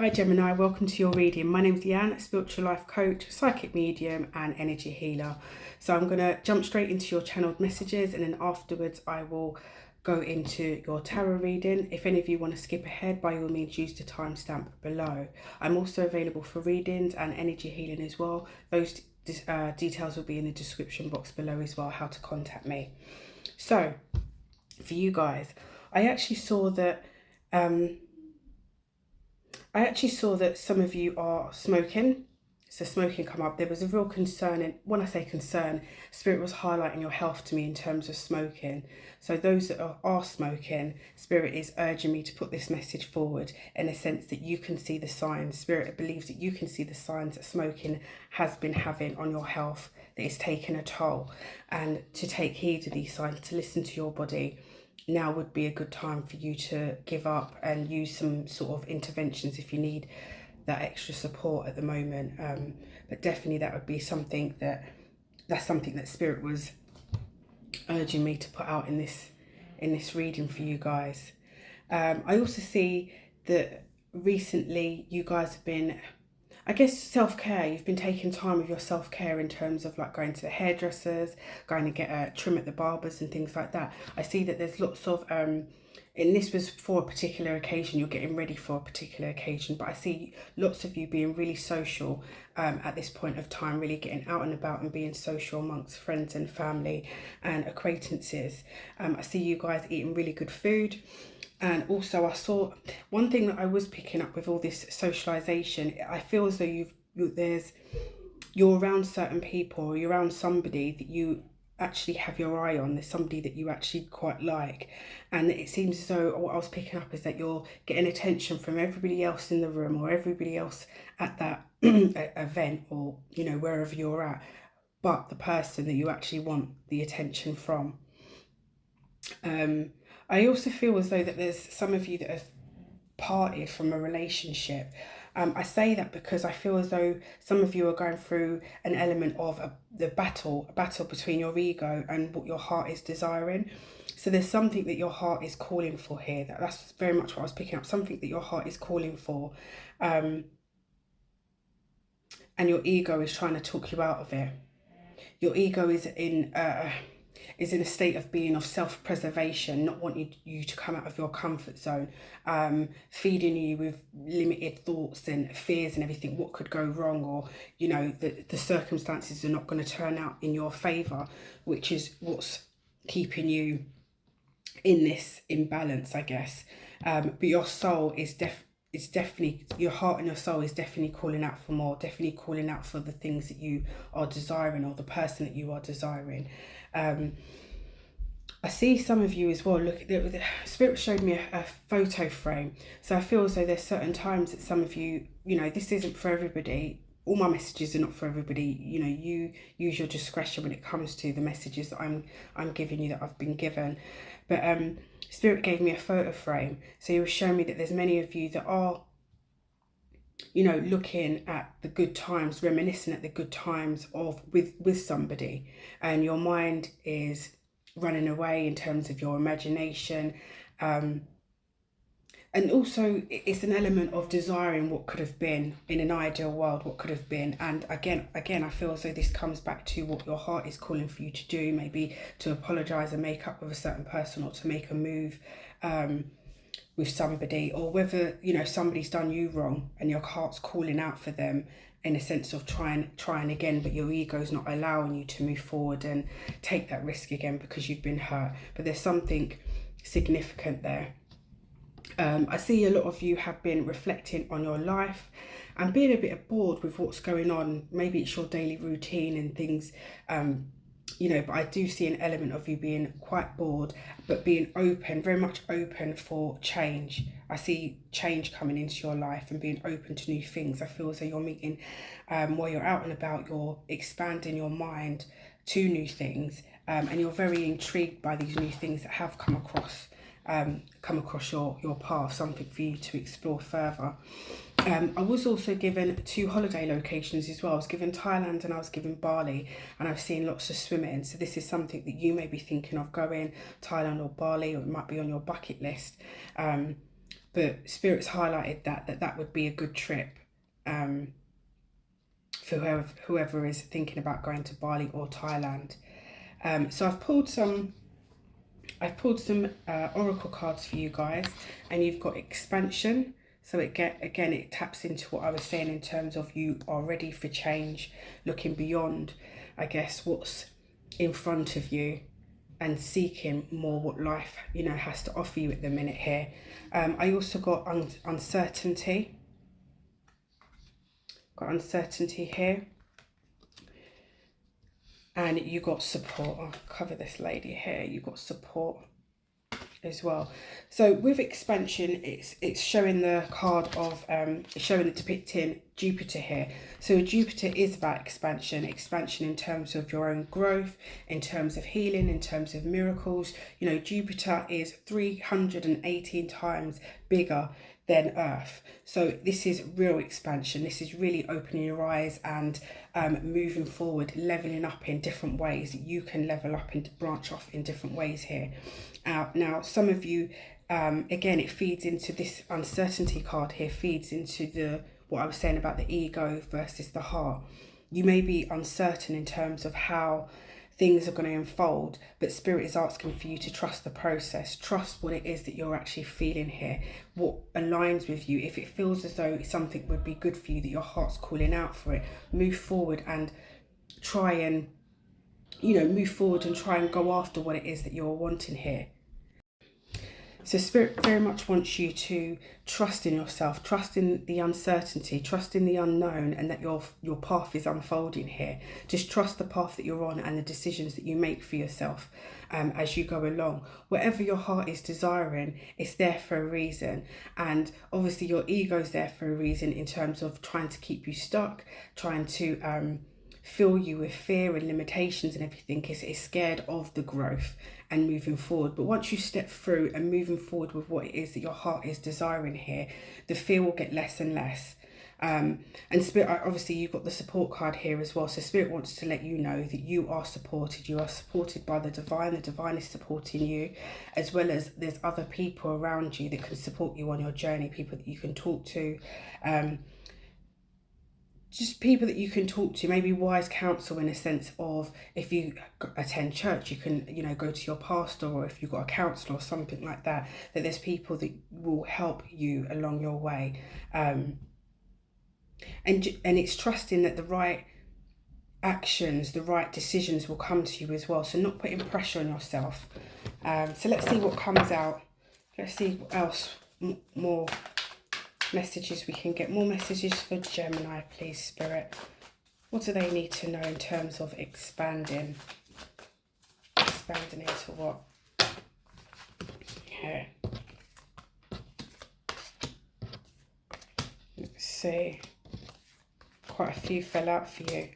Hi Gemini, welcome to your reading. My name is Leanne, Spiritual Life Coach, Psychic Medium and Energy Healer. So I'm going to jump straight into your channeled messages, and then afterwards I will go into your tarot reading. If any of you want to skip ahead, by all means use the timestamp below. I'm also available for readings and energy healing as well. Those details will be in the description box below as well, how to contact me. So for you guys, I actually saw that some of you are smoking. So smoking come up. There was a real concern, and when I say concern, Spirit was highlighting your health to me in terms of smoking. So those that are smoking, Spirit is urging me to put this message forward in a sense that you can see the signs. Spirit believes that you can see the signs that smoking has been having on your health, that it's taken a toll, and to take heed of these signs, to listen to your body. Now would be a good time for you to give up and use some sort of interventions if you need that extra support at the moment. But definitely that would be something that's something that Spirit was urging me to put out in this reading for you guys. I also see that recently you guys have been, I guess, self-care. You've been taking time with your self-care in terms of like going to the hairdressers, going to get a trim at the barbers and things like that. I see that there's lots of, and this was for a particular occasion, you're getting ready for a particular occasion, but I see lots of you being really social at this point of time, really getting out and about and being social amongst friends and family and acquaintances. I see you guys eating really good food. And also I saw one thing that I was picking up with all this socialization. I feel as though you're around certain people, or you're around somebody that you actually have your eye on. There's somebody that you actually quite like, and it seems as though what I was picking up is that you're getting attention from everybody else in the room or everybody else at that event, or wherever you're at, but the person that you actually want the attention from. I also feel as though that there's some of you that have parted from a relationship. I say that because I feel as though some of you are going through an element of a battle between your ego and what your heart is desiring. So there's something that your heart is calling for here. That's very much what I was picking up. Something that your heart is calling for. And your ego is trying to talk you out of it. Your ego is in a state of being of self-preservation, not wanting you to come out of your comfort zone, feeding you with limited thoughts and fears and everything, what could go wrong, or the circumstances are not going to turn out in your favour, which is what's keeping you in this imbalance, I guess. But your soul is definitely, your heart and your soul is definitely calling out for more, definitely calling out for the things that you are desiring, or the person that you are desiring. I see some of you as well. Look, the Spirit showed me a photo frame. So I feel as though there's certain times that some of you, this isn't for everybody. All my messages are not for everybody. You use your discretion when it comes to the messages that I'm giving you, that I've been given. But Spirit gave me a photo frame. So He was showing me that there's many of you that are, looking at the good times, reminiscing at the good times with somebody, and your mind is running away in terms of your imagination. And also it's an element of desiring what could have been in an ideal world, what could have been. And again, I feel as though this comes back to what your heart is calling for you to do, maybe to apologise and make up with a certain person, or to make a move with somebody, or whether somebody's done you wrong and your heart's calling out for them in a sense of trying again, but your ego's not allowing you to move forward and take that risk again because you've been hurt. But there's something significant there. I see a lot of you have been reflecting on your life and being a bit bored with what's going on. Maybe it's your daily routine and things, but I do see an element of you being quite bored, but being open, very much open for change. I see change coming into your life and being open to new things. I feel as though you're meeting, while you're out and about, you're expanding your mind to new things, and you're very intrigued by these new things that have come across your path, something for you to explore further. I was also given 2 holiday locations as well. I was given Thailand and I was given Bali, and I've seen lots of swimming. So this is something that you may be thinking of going, Thailand or Bali, or it might be on your bucket list. but Spirit's highlighted that would be a good trip for whoever is thinking about going to Bali or Thailand. So I've pulled some oracle cards for you guys, and you've got expansion. So it taps into what I was saying in terms of you are ready for change, looking beyond, I guess, what's in front of you, and seeking more what life, you know, has to offer you at the minute here. I also got uncertainty. Got uncertainty here. And you got support. I'll cover this lady here. You got support as well. So with expansion, it's showing the card of depicting Jupiter here. So Jupiter is about expansion in terms of your own growth, in terms of healing, in terms of miracles. You know, Jupiter is 318 times bigger than Earth. So this is real expansion. This is really opening your eyes and moving forward, leveling up in different ways. You can level up and branch off in different ways here. Now, some of you, again, it feeds into this uncertainty card here, feeds into what I was saying about the ego versus the heart. You may be uncertain in terms of how things are going to unfold, but Spirit is asking for you to trust the process, trust what it is that you're actually feeling here, what aligns with you. If it feels as though something would be good for you, that your heart's calling out for it, move forward and try and, you know, move forward and try and go after what it is that you're wanting here. So Spirit very much wants you to trust in yourself, trust in the uncertainty, trust in the unknown, and that your path is unfolding here. Just trust the path that you're on and the decisions that you make for yourself as you go along. Whatever your heart is desiring, it's there for a reason. And obviously your ego's there for a reason in terms of trying to keep you stuck, trying to fill you with fear and limitations and everything. Is scared of the growth and moving forward. But once you step through and moving forward with what it is that your heart is desiring here, the fear will get less and less. And Spirit, obviously you've got the support card here as well. So Spirit wants to let you know that you are supported. You are supported by the divine. The divine is supporting you, as well as there's other people around you that can support you on your journey, people that you can talk to, just people that you can talk to, maybe wise counsel, in a sense of, if you attend church, you can, you know, go to your pastor, or if you've got a counsellor or something like that, that there's people that will help you along your way. And it's trusting that the right actions, the right decisions will come to you as well. So not putting pressure on yourself. So let's see what comes out. Let's see what else, more messages we can get. More messages for Gemini, please, Spirit. What do they need to know in terms of expanding? Expanding into what? Okay. Let's see. Quite a few fell out for you.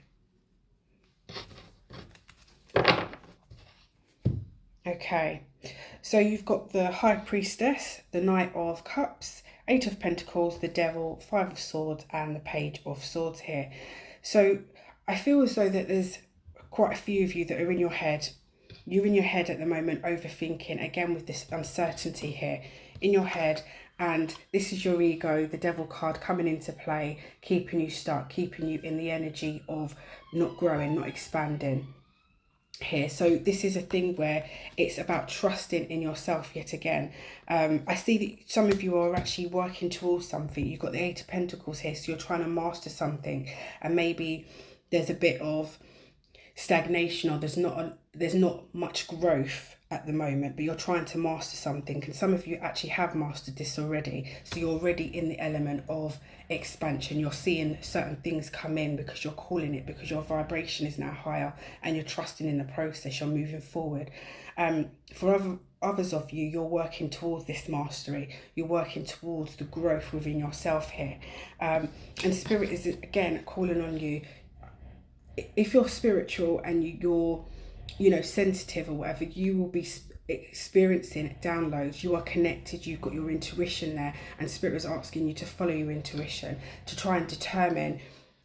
Okay. So you've got the High Priestess, the Knight of Cups, Eight of Pentacles, the Devil, Five of Swords, and the Page of Swords here. So I feel as though that there's quite a few of you that are in your head. You're in your head at the moment, overthinking, again with this uncertainty here, in your head. And this is your ego, the Devil card, coming into play, keeping you stuck, keeping you in the energy of not growing, not expanding here. So this is a thing where it's about trusting in yourself yet again. I see that some of you are actually working towards something. You've got the Eight of Pentacles here, so you're trying to master something, and maybe there's a bit of stagnation, or there's not much growth at the moment, but you're trying to master something. And some of you actually have mastered this already, so you're already in the element of expansion. You're seeing certain things come in because you're calling it, because your vibration is now higher and you're trusting in the process. You're moving forward. For others of you, you're working towards this mastery. You're working towards the growth within yourself here, and Spirit is again calling on you. If you're spiritual and you're, you know, sensitive or whatever, you will be experiencing downloads. You are connected. You've got your intuition there, and Spirit is asking you to follow your intuition, to try and determine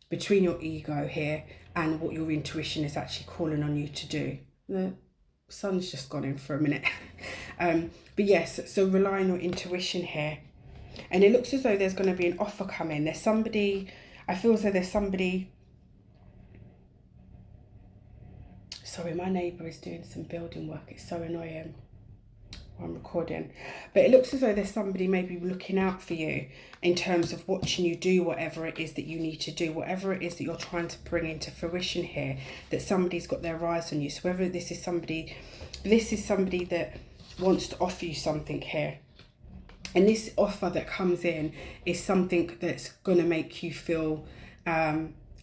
between your ego here and what your intuition is actually calling on you to do. The sun's just gone in for a minute. But yes, so rely on your intuition here. And it looks as though there's going to be an offer coming. There's somebody, I feel as though there's somebody, sorry, my neighbour is doing some building work. It's so annoying. I'm recording, but it looks as though there's somebody maybe looking out for you in terms of watching you do whatever it is that you need to do, whatever it is that you're trying to bring into fruition here, that somebody's got their eyes on you. So whether this is somebody that wants to offer you something here, and this offer that comes in is something that's going to make you feel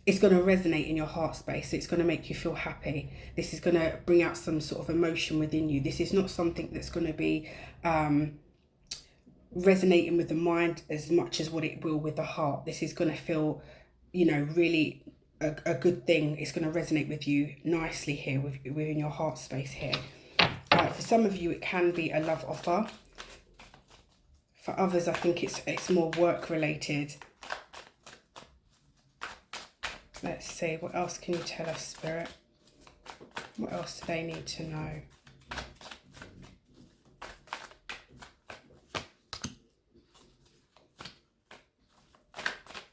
it's going to resonate in your heart space. It's going to make you feel happy. This is going to bring out some sort of emotion within you. This is not something that's going to be resonating with the mind as much as what it will with the heart. This is going to feel, you know, really a good thing. It's going to resonate with you nicely here within your heart space here. For some of you, it can be a love offer. For others, I think it's more work related. Let's see, what else can you tell us, Spirit? What else do they need to know?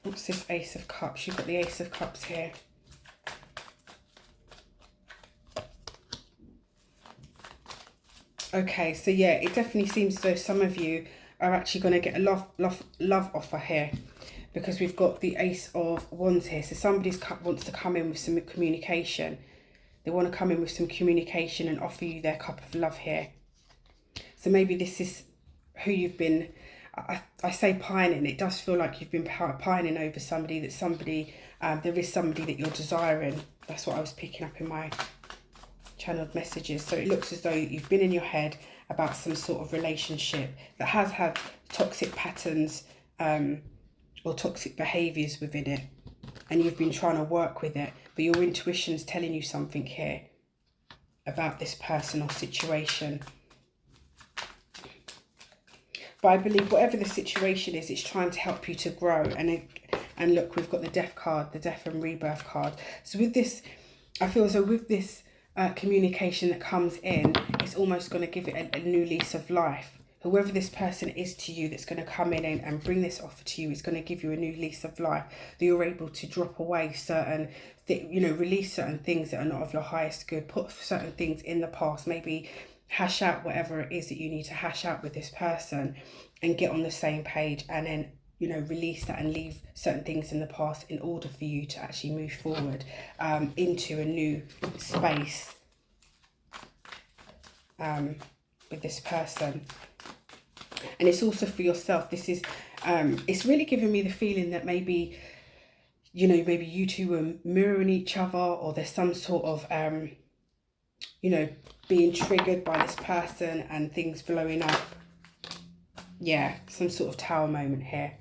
What's this Ace of Cups? You've got the Ace of Cups here. Okay, so yeah, it definitely seems as though some of you are actually going to get a love offer here, because we've got the Ace of Wands here. So somebody wants to come in with some communication. They want to come in with some communication and offer you their cup of love here. So maybe this is who you've been, I say pining. It does feel like you've been pining over somebody, there is somebody that you're desiring. That's what I was picking up in my channeled messages. So it looks as though you've been in your head about some sort of relationship that has had toxic patterns, or toxic behaviours within it, and you've been trying to work with it, but your intuition's telling you something here about this person or situation. But I believe whatever the situation is, it's trying to help you to grow. And look, we've got the Death card, the Death and Rebirth card. So with this, I feel as though with this communication that comes in, it's almost going to give it a new lease of life. Whoever this person is to you that's going to come in and bring this offer to you is going to give you a new lease of life, that you're able to drop away certain, release certain things that are not of your highest good, put certain things in the past, maybe hash out whatever it is that you need to hash out with this person and get on the same page, and then, release that and leave certain things in the past in order for you to actually move forward into a new space with this person. And it's also for yourself. This is, it's really giving me the feeling that maybe, maybe you two are mirroring each other, or there's some sort of, being triggered by this person and things blowing up. Yeah, some sort of Tower moment here.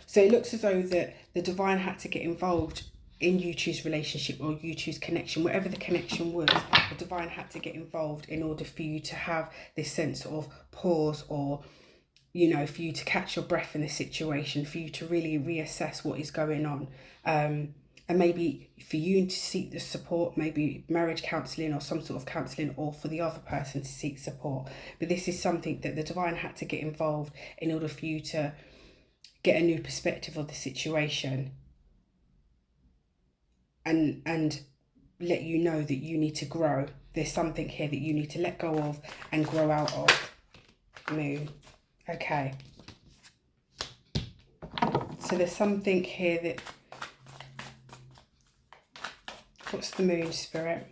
So it looks as though that the divine had to get involved in you two's relationship, or you two's connection, whatever the connection was. The divine had to get involved in order for you to have this sense of pause, or for you to catch your breath in this situation, for you to really reassess what is going on, and maybe for you to seek the support, maybe marriage counselling or some sort of counselling, or for the other person to seek support. But this is something that the divine had to get involved in order for you to get a new perspective of the situation, and let you know that you need to grow. There's something here that you need to let go of and grow out of. Moon. Okay. So there's something here that... What's the Moon, Spirit?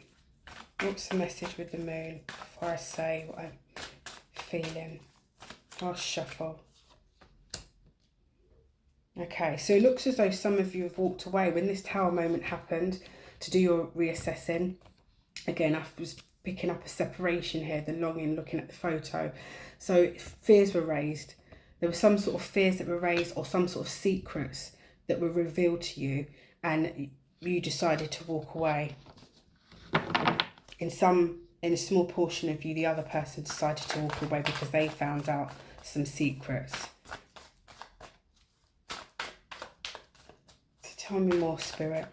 What's the message with the Moon before I say what I'm feeling? I'll shuffle. Okay, so it looks as though some of you have walked away when this Tower moment happened to do your reassessing. Again, I was picking up a separation here, the longing, looking at the photo. So fears were raised. There were some sort of fears that were raised, or some sort of secrets that were revealed to you, and you decided to walk away. In a small portion of you, the other person decided to walk away because they found out some secrets. So tell me more, Spirit.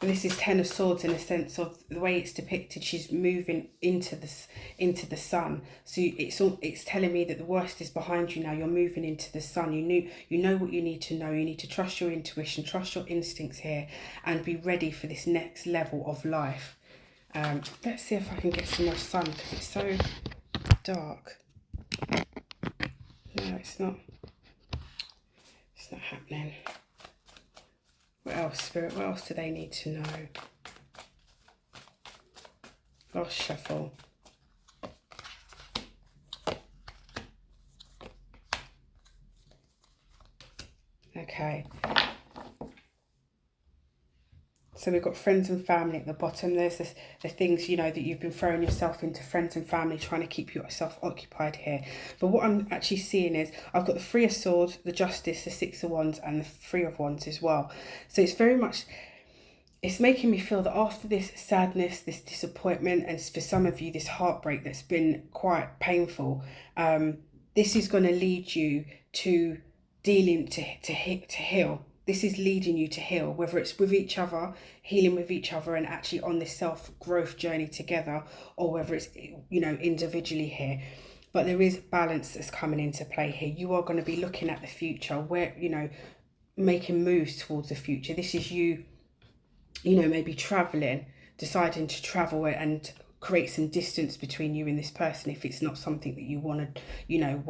But this is Ten of Swords in a sense of the way it's depicted. She's moving into the sun. So it's telling me that the worst is behind you now. You're moving into the sun. You know what you need to know. You need to trust your intuition, trust your instincts here, and be ready for this next level of life. Let's see if I can get some more sun because it's so dark. No, it's not. It's not happening. What else, Spirit? What else do they need to know? Last shuffle. Okay. So we've got friends and family at the bottom. There's the things, you know, that you've been throwing yourself into, friends and family, trying to keep yourself occupied here. But what I'm actually seeing is I've got the Three of Swords, the Justice, the Six of Wands, and the Three of Wands as well. So it's very much, it's making me feel that after this sadness, this disappointment, and for some of you, this heartbreak that's been quite painful, this is going to lead you to dealing to heal. This is leading you to heal, whether it's with each other, healing with each other, and actually on this self-growth journey together, or whether it's, you know, individually here. But there is balance that's coming into play here. You are going to be looking at the future, where, you know, making moves towards the future. This is you, you know, maybe traveling, deciding to travel and create some distance between you and this person if it's not something that you want to, you know,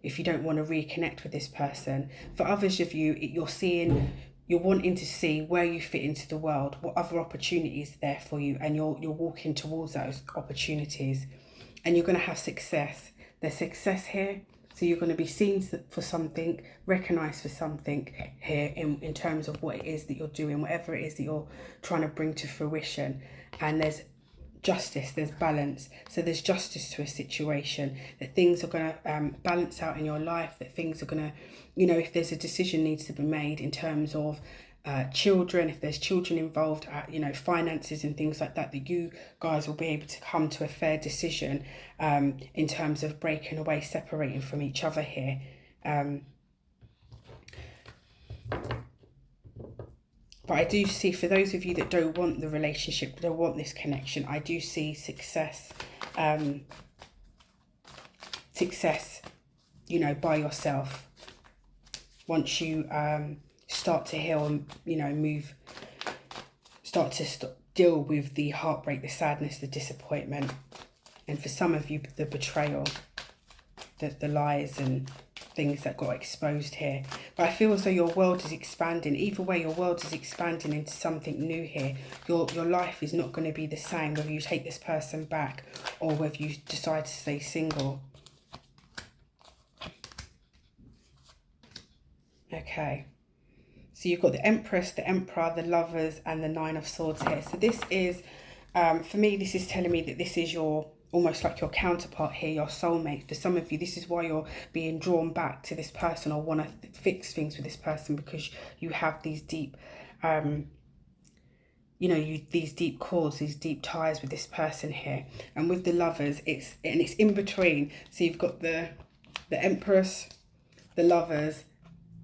if you don't want to reconnect with this person. For others of you, you're wanting to see where you fit into the world, what other opportunities are there for you, and you're walking towards those opportunities, and you're going to have success. There's success here, so you're going to be seen for something, recognised for something here in terms of what it is that you're doing, whatever it is that you're trying to bring to fruition. And there's justice, there's balance. So there's justice to a situation, that things are going to balance out in your life, that things are going to, you know, if there's a decision needs to be made in terms of children, if there's children involved, you know, finances and things like that, that you guys will be able to come to a fair decision in terms of breaking away, separating from each other here. But I do see, for those of you that don't want the relationship, don't want this connection, I do see success, you know, by yourself. Once you start to heal and, you know, deal with the heartbreak, the sadness, the disappointment. And for some of you, the betrayal, the lies and things that got exposed here. But I feel as though your world is expanding. Either way, your world is expanding into something new here. Your life is not going to be the same whether you take this person back or whether you decide to stay single. Okay. So you've got the Empress, the Emperor, the Lovers, and the Nine of Swords here. So this is, for me, this is telling me that this is your, almost like your counterpart here, your soulmate. For some of you, this is why you're being drawn back to this person or want to fix things with this person, because you have these deep, you know, these deep cords, these deep ties with this person here. And with the Lovers, it's in between. So you've got the Empress, the Lovers,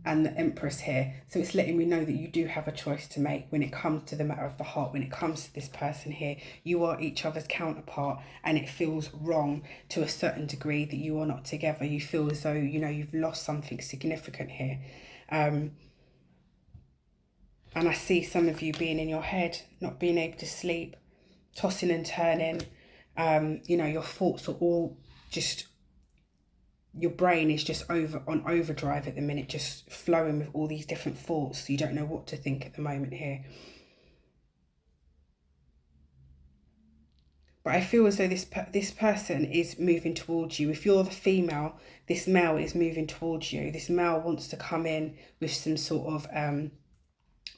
and the Empress here. So it's letting me know that you do have a choice to make when it comes to the matter of the heart. When it comes to this person here, you are each other's counterpart, and it feels wrong to a certain degree that you are not together. You feel as though, you know, you've lost something significant here. And I see some of you being in your head, not being able to sleep, tossing and turning. You know, your thoughts are all just, your brain is just on overdrive at the minute, just flowing with all these different thoughts. You don't know what to think at the moment here. But I feel as though this person is moving towards you. If you're the female, this male is moving towards you. This male wants to come in with some sort of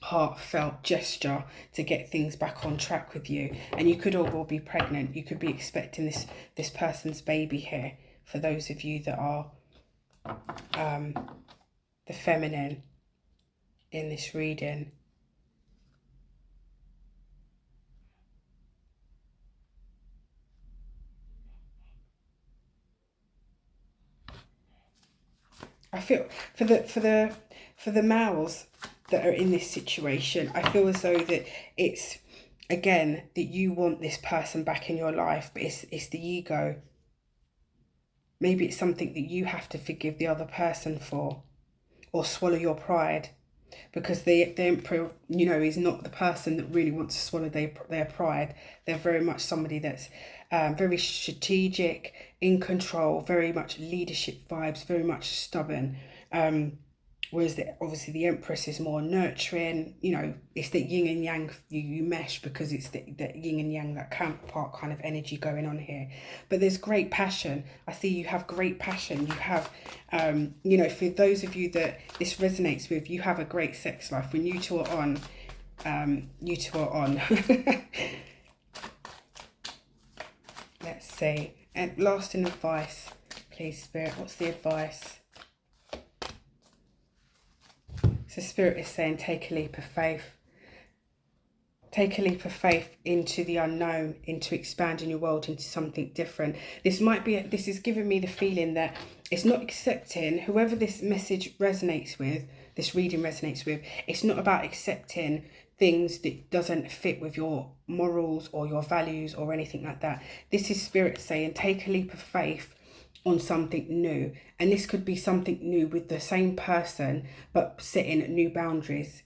heartfelt gesture to get things back on track with you. And you could all well be pregnant. You could be expecting this person's baby here. For those of you that are the feminine in this reading. I feel for the males, that are in this situation. I feel as though that it's, again, that you want this person back in your life, but it's the ego. Maybe it's something that you have to forgive the other person for, or swallow your pride, because the Emperor, you know, is not the person that really wants to swallow their pride. They're very much somebody that's very strategic, in control, very much leadership vibes, very much stubborn. Whereas obviously the Empress is more nurturing, you know, it's the yin and yang, you mesh, because it's the yin and yang, that counterpart kind of energy going on here. But there's great passion. I see you have great passion. You have, you know, for those of you that this resonates with, you have a great sex life. When you two are on, Let's see. And lasting advice, please, Spirit. What's the advice? So Spirit is saying, take a leap of faith. Take a leap of faith into the unknown, into expanding your world into something different. This is giving me the feeling that it's not accepting, whoever this message resonates with, this reading resonates with, it's not about accepting things that doesn't fit with your morals or your values or anything like that. This is Spirit saying, take a leap of faith on something new. And this could be something new with the same person, but setting new boundaries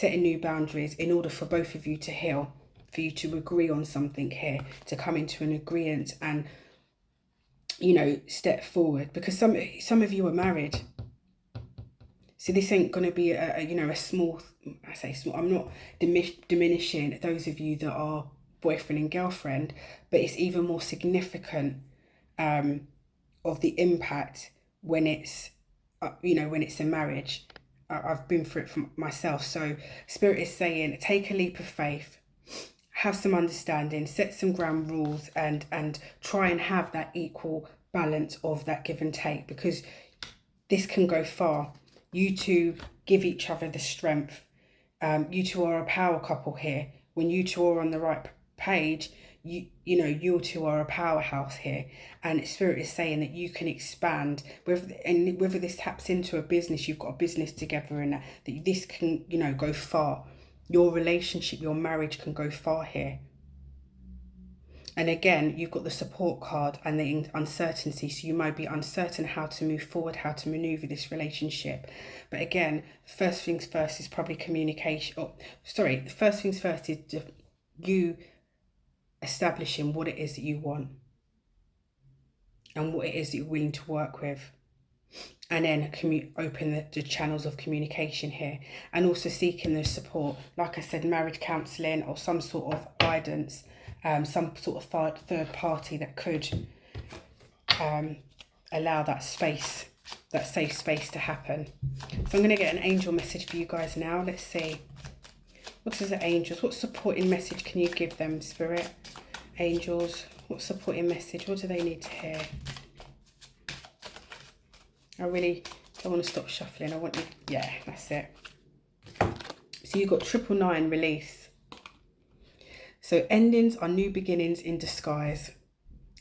in order for both of you to heal, for you to agree on something here, to come into an agreement and, you know, step forward. Because some of you are married. So this ain't going to be a small, I say small, I'm not diminishing those of you that are boyfriend and girlfriend, but it's even more significant of the impact when it's, when it's a marriage. I've been through it for myself. So Spirit is saying, take a leap of faith, have some understanding, set some ground rules, and try and have that equal balance of that give and take, because this can go far. You two give each other the strength. You two are a power couple here. When you two are on the right page, you two are a powerhouse here. And Spirit is saying that you can expand, whether this taps into a business, you've got a business together, and that this can, go far. Your relationship, your marriage can go far here. And again, you've got the support card and the uncertainty. So you might be uncertain how to move forward, how to maneuver this relationship. But again, first things first is probably communication. The first things first is you establishing what it is that you want and what it is that you're willing to work with. And then open the channels of communication here, and also seeking the support, like I said, marriage counselling or some sort of guidance, some sort of third party that could allow that space, that safe space to happen. So I'm going to get an angel message for you guys now. Let's see. What is the angels? What supporting message can you give them, Spirit? Angels, what supporting message? What do they need to hear? I really don't want to stop shuffling. I want you, yeah, that's it. So you've got 999, release. So endings are new beginnings in disguise.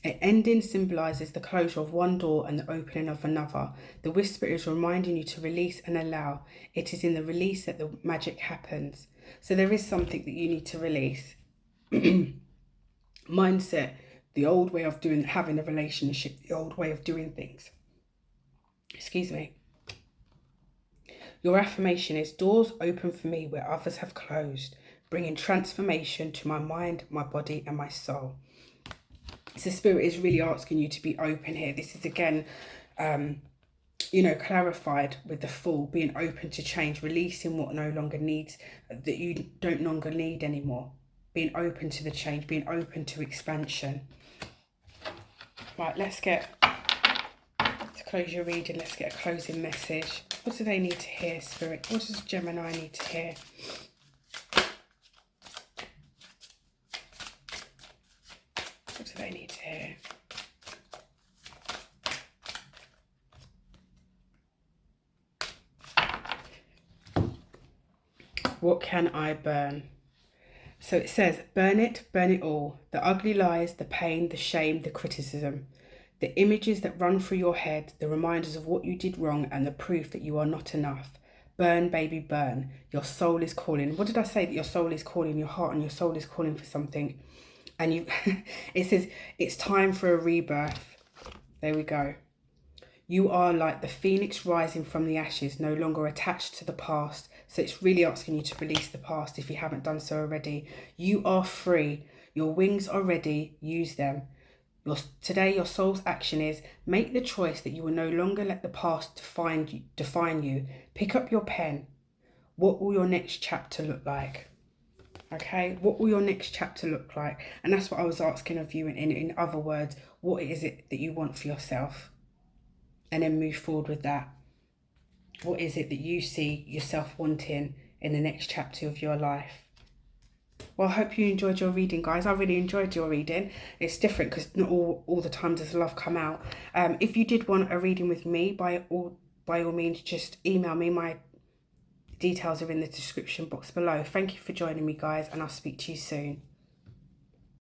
An ending symbolises the closure of one door and the opening of another. The whisper is reminding you to release and allow. It is in the release that the magic happens. So there is something that you need to release. Mindset, the old way of having a relationship, the old way of doing things. Excuse me. Your affirmation is, doors open for me where others have closed, bringing transformation to my mind, my body and my soul. So Spirit is really asking you to be open here. This is again, clarified with the Fool, being open to change, releasing what no longer needs, that you don't longer need anymore. Being open to the change, being open to expansion. Right, let's get... close your reading, let's get a closing message. What do they need to hear, Spirit? What does Gemini need to hear? What do they need to hear? What can I burn? So it says, burn it all. The ugly lies, the pain, the shame, the criticism. The images that run through your head, the reminders of what you did wrong and the proof that you are not enough. Burn, baby, burn. Your soul is calling. What did I say? That your soul is calling, your heart and your soul is calling for something. And you, it says, it's time for a rebirth. There we go. You are like the phoenix rising from the ashes, no longer attached to the past. So it's really asking you to release the past if you haven't done so already. You are free. Your wings are ready. Use them. Today, your soul's action is make the choice that you will no longer let the past define you. Pick up your pen. What will your next chapter look like? Okay, what will your next chapter look like? And that's what I was asking of you in other words. What is it that you want for yourself? And then move forward with that. What is it that you see yourself wanting in the next chapter of your life? Well, I hope you enjoyed your reading, guys. I really enjoyed your reading. It's different because not all the time does love come out. If you did want a reading with me, by all means, just email me. My details are in the description box below. Thank you for joining me, guys, and I'll speak to you soon.